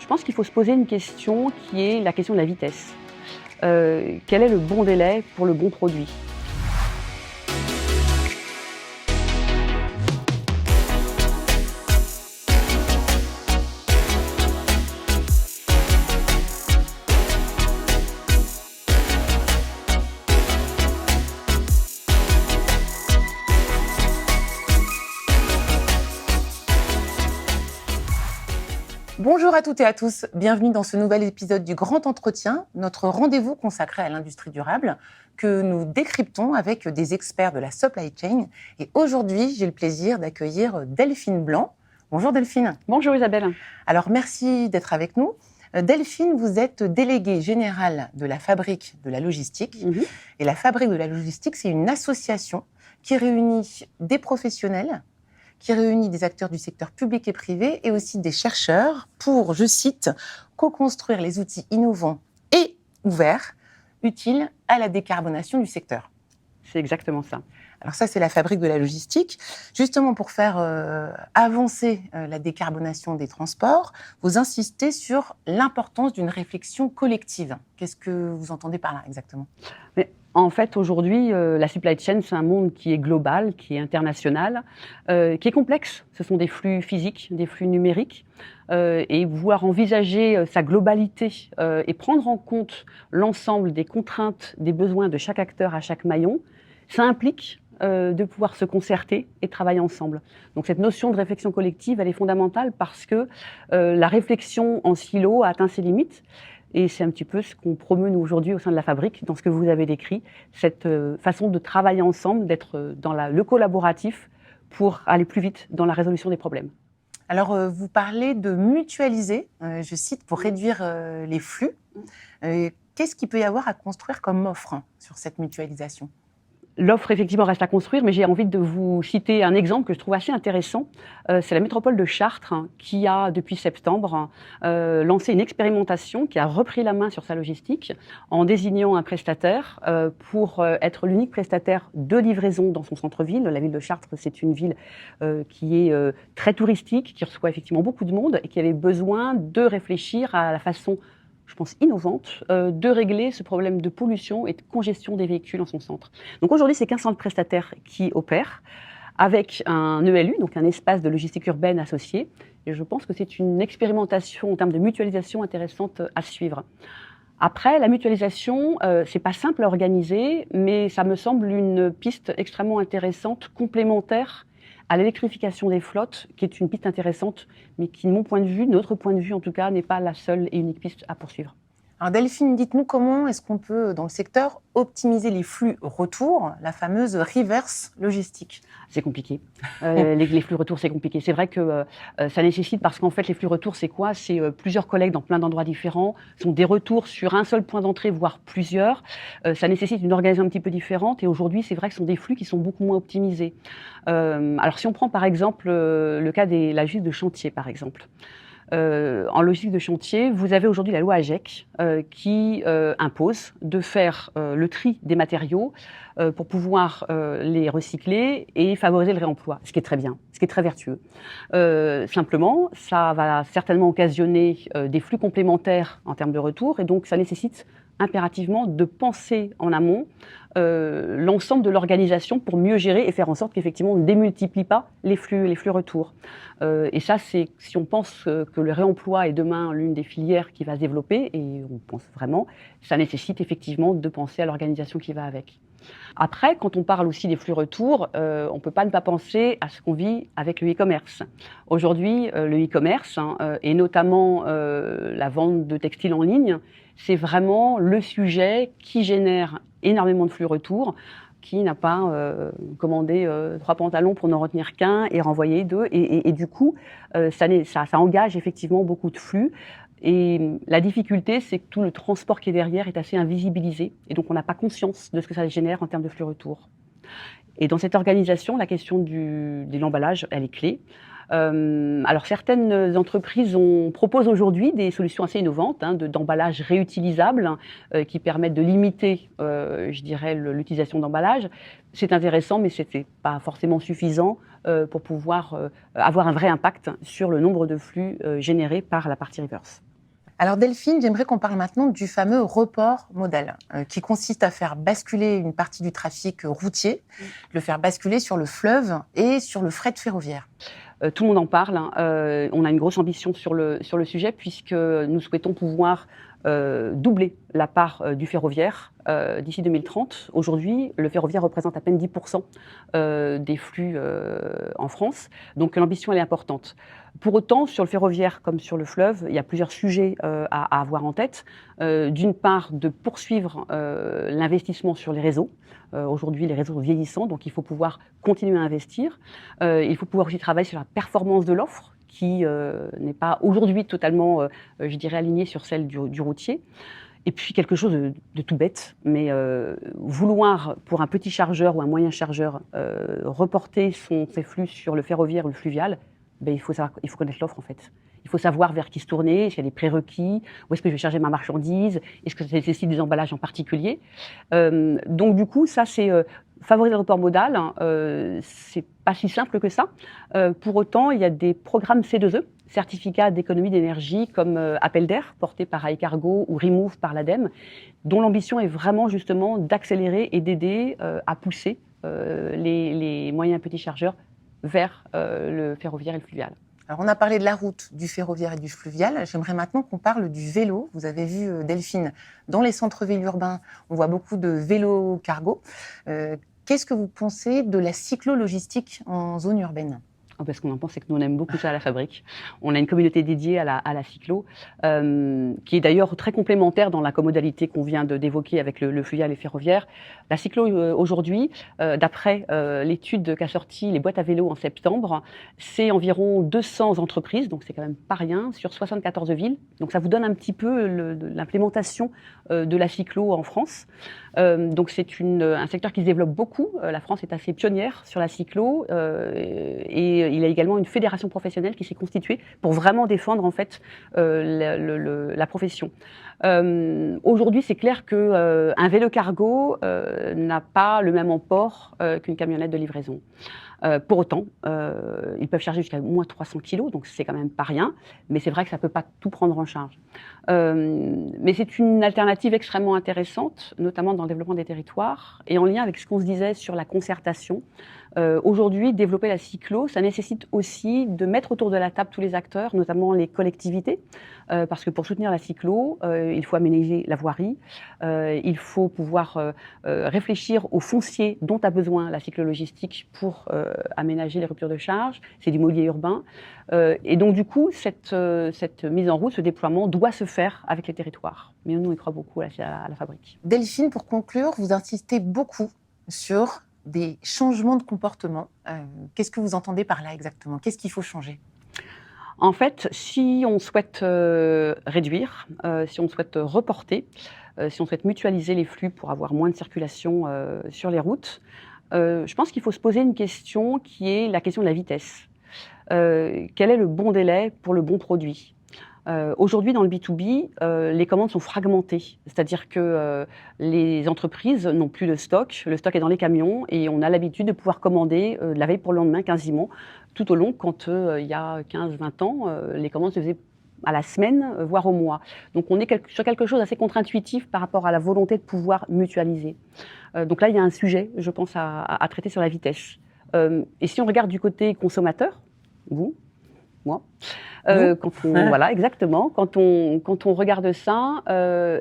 pense qu'il faut se poser une question qui est la question de la vitesse. Quel est le bon délai pour le bon produit ? Bonjour à toutes et à tous, bienvenue dans ce nouvel épisode du Grand Entretien, notre rendez-vous consacré à l'industrie durable que nous décryptons avec des experts de la supply chain. Et aujourd'hui, j'ai le plaisir d'accueillir Delphine Blanc. Bonjour Delphine. Bonjour Isabelle. Alors merci d'être avec nous. Delphine, vous êtes déléguée générale de la Fabrique de la Logistique. Et la Fabrique de la Logistique, c'est une association qui réunit des professionnels, qui réunit des acteurs du secteur public et privé et aussi des chercheurs pour, je cite, co-construire les outils innovants et ouverts utiles à la décarbonation du secteur. C'est exactement ça. Alors ça, c'est la Fabrique de la Logistique. Justement, pour faire avancer la décarbonation des transports, vous insistez sur l'importance d'une réflexion collective. Qu'est-ce que vous entendez par là exactement ? En fait, aujourd'hui, la supply chain, c'est un monde qui est global, qui est international, qui est complexe. Ce sont des flux physiques, des flux numériques. Et pouvoir envisager sa globalité et prendre en compte l'ensemble des contraintes, des besoins de chaque acteur à chaque maillon, ça implique de pouvoir se concerter et travailler ensemble. Donc cette notion de réflexion collective, elle est fondamentale parce que la réflexion en silo a atteint ses limites. Et c'est un petit peu ce qu'on promeut nous aujourd'hui au sein de la Fabrique, dans ce que vous avez décrit, cette façon de travailler ensemble, d'être dans le collaboratif pour aller plus vite dans la résolution des problèmes. Alors, vous parlez de mutualiser, je cite, pour réduire les flux. Qu'est-ce qu'il peut y avoir à construire comme offre sur cette mutualisation ? L'offre, effectivement, reste à construire, mais j'ai envie de vous citer un exemple que je trouve assez intéressant. C'est la métropole de Chartres qui a, depuis septembre, lancé une expérimentation, qui a repris la main sur sa logistique en désignant un prestataire pour être l'unique prestataire de livraison dans son centre-ville. La ville de Chartres, c'est une ville qui est très touristique, qui reçoit effectivement beaucoup de monde et qui avait besoin de réfléchir à la façon, je pense, innovante, de régler ce problème de pollution et de congestion des véhicules dans son centre. Donc aujourd'hui, c'est 1500 prestataires qui opèrent avec un ELU, donc un espace de logistique urbaine associé. Et je pense que c'est une expérimentation en termes de mutualisation intéressante à suivre. Après, la mutualisation, c'est pas simple à organiser, mais ça me semble une piste extrêmement intéressante, complémentaire à l'électrification des flottes, qui est une piste intéressante, mais qui, de mon point de vue, de notre point de vue en tout cas, n'est pas la seule et unique piste à poursuivre. Alors Delphine, dites-nous comment est-ce qu'on peut, dans le secteur, optimiser les flux retour, la fameuse reverse logistique ? C'est compliqué. Les flux retour, c'est compliqué. C'est vrai que ça nécessite, parce qu'en fait, les flux retour, c'est quoi ? C'est plusieurs collègues dans plein d'endroits différents, sont des retours sur un seul point d'entrée, voire plusieurs. Ça nécessite une organisation un petit peu différente. Et aujourd'hui, c'est vrai que ce sont des flux qui sont beaucoup moins optimisés. Alors, si on prend par exemple le cas de la logistique de chantier, par exemple. En logistique de chantier, vous avez aujourd'hui la loi AGEC qui impose de faire le tri des matériaux pour pouvoir les recycler et favoriser le réemploi, ce qui est très bien, ce qui est très vertueux. Simplement, ça va certainement occasionner des flux complémentaires en termes de retour et donc ça nécessite impérativement de penser en amont l'ensemble de l'organisation pour mieux gérer et faire en sorte qu'effectivement on ne démultiplie pas les flux retours. Et ça, c'est si on pense que le réemploi est demain l'une des filières qui va se développer, et on pense vraiment, ça nécessite effectivement de penser à l'organisation qui va avec. Après, quand on parle aussi des flux retours, on ne peut pas ne pas penser à ce qu'on vit avec le e-commerce. Aujourd'hui, le e-commerce, et notamment la vente de textiles en ligne, c'est vraiment le sujet qui génère énormément de flux retours. Qui n'a pas commandé 3 pantalons pour n'en retenir qu'un et renvoyer 2. Et du coup, ça engage effectivement beaucoup de flux. Et la difficulté, c'est que tout le transport qui est derrière est assez invisibilisé. Et donc, on n'a pas conscience de ce que ça génère en termes de flux retour. Et dans cette organisation, la question de l'emballage, elle est clé. Alors certaines entreprises proposent aujourd'hui des solutions assez innovantes d'emballage réutilisable qui permettent de limiter, je dirais, l'utilisation d'emballage. C'est intéressant, mais ce n'est pas forcément suffisant pour pouvoir avoir un vrai impact sur le nombre de flux générés par la partie reverse. Alors Delphine, j'aimerais qu'on parle maintenant du fameux report modal, qui consiste à faire basculer une partie du trafic routier, le faire basculer sur le fleuve et sur le fret ferroviaire. Tout le monde en parle. On a une grosse ambition sur le sujet puisque nous souhaitons pouvoir doubler la part du ferroviaire d'ici 2030. Aujourd'hui, le ferroviaire représente à peine 10% des flux en France. Donc l'ambition, elle est importante. Pour autant, sur le ferroviaire comme sur le fleuve, il y a plusieurs sujets à avoir en tête. D'une part, de poursuivre l'investissement sur les réseaux. Aujourd'hui, les réseaux sont vieillissants, donc il faut pouvoir continuer à investir. Il faut pouvoir aussi travailler sur la performance de l'offre, qui n'est pas aujourd'hui totalement, je dirais, alignée sur celle du routier. Et puis quelque chose de tout bête, mais vouloir pour un petit chargeur ou un moyen chargeur reporter ses flux sur le ferroviaire ou le fluvial, il faut connaître l'offre en fait. Il faut savoir vers qui se tourner, s'il y a des prérequis, où est-ce que je vais charger ma marchandise, est-ce que ça nécessite des emballages en particulier. Donc du coup, ça c'est favoriser le report modal, c'est pas si simple que ça. Pour autant, il y a des programmes C2E, certificats d'économie d'énergie, comme Appel d'air, porté par iCargo ou Remove par l'ADEME, dont l'ambition est vraiment justement d'accélérer et d'aider à pousser les moyens petits chargeurs vers le ferroviaire et le fluvial. Alors, on a parlé de la route, du ferroviaire et du fluvial. J'aimerais maintenant qu'on parle du vélo. Vous avez vu, Delphine, dans les centres-villes urbains, on voit beaucoup de vélos cargo. Qu'est-ce que vous pensez de la cyclo-logistique en zone urbaine ? Parce qu'on en pense, c'est que nous, on aime beaucoup ça à la fabrique. On a une communauté dédiée à la cyclo, qui est d'ailleurs très complémentaire dans la comodalité qu'on vient d'évoquer avec le fluvial et ferroviaire. La cyclo, aujourd'hui, d'après l'étude qu'a sorti les boîtes à vélo en septembre, c'est environ 200 entreprises, donc c'est quand même pas rien, sur 74 villes. Donc ça vous donne un petit peu l'implémentation de la cyclo en France. Donc c'est un secteur qui se développe beaucoup. La France est assez pionnière sur la cyclo et il y a également une fédération professionnelle qui s'est constituée pour vraiment défendre en fait la profession. Aujourd'hui, c'est clair que un vélo cargo n'a pas le même emport qu'une camionnette de livraison. Pour autant, ils peuvent charger jusqu'à moins 300 kilos, donc c'est quand même pas rien, mais c'est vrai que ça peut pas tout prendre en charge. Mais c'est une alternative extrêmement intéressante, notamment dans le développement des territoires, et en lien avec ce qu'on se disait sur la concertation. Aujourd'hui, développer la cyclo, ça nécessite aussi de mettre autour de la table tous les acteurs, notamment les collectivités, parce que pour soutenir la cyclo, il faut aménager la voirie, il faut pouvoir réfléchir au foncier dont a besoin la cyclo-logistique pour aménager les ruptures de charge, c'est du mobilier urbain. Et donc du coup, cette mise en route, ce déploiement doit se faire avec les territoires. Mais nous, on y croit beaucoup à la fabrique. Delphine, pour conclure, vous insistez beaucoup sur des changements de comportement. Qu'est-ce que vous entendez par là exactement ? Qu'est-ce qu'il faut changer ? En fait, si on souhaite réduire, si on souhaite reporter, si on souhaite mutualiser les flux pour avoir moins de circulation sur les routes, je pense qu'il faut se poser une question qui est la question de la vitesse. Quel est le bon délai pour le bon produit ? Aujourd'hui, dans le B2B, les commandes sont fragmentées, c'est-à-dire que les entreprises n'ont plus de stock, le stock est dans les camions et on a l'habitude de pouvoir commander de la veille pour le lendemain quasiment, tout au long, quand il y a 15-20 ans, les commandes se faisaient à la semaine, voire au mois. Donc on est sur quelque chose d'assez contre-intuitif par rapport à la volonté de pouvoir mutualiser. Donc là, il y a un sujet, je pense, à traiter sur la vitesse. Et si on regarde du côté consommateur, vous, moi, voilà, exactement. Quand on regarde ça,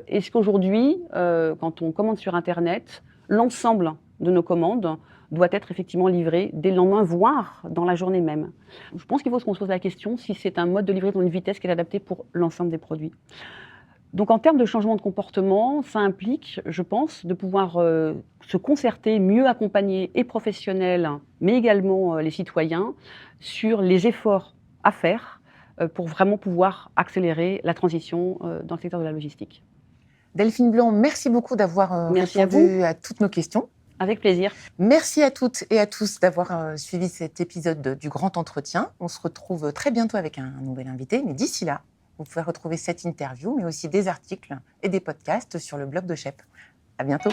est-ce qu'aujourd'hui, quand on commande sur Internet, l'ensemble de nos commandes doit être effectivement livré dès le lendemain, voire dans la journée même. Je pense qu'il faut qu'on se pose la question si c'est un mode de livraison, une vitesse qui est adaptée pour l'ensemble des produits. Donc en termes de changement de comportement, ça implique, je pense, de pouvoir se concerter, mieux accompagner les professionnels, mais également les citoyens, sur les efforts à faire pour vraiment pouvoir accélérer la transition dans le secteur de la logistique. Delphine Blanc, merci beaucoup d'avoir répondu à toutes nos questions. Avec plaisir. Merci à toutes et à tous d'avoir suivi cet épisode du Grand Entretien. On se retrouve très bientôt avec un nouvel invité, mais d'ici là, vous pouvez retrouver cette interview, mais aussi des articles et des podcasts sur le blog de Chep. À bientôt.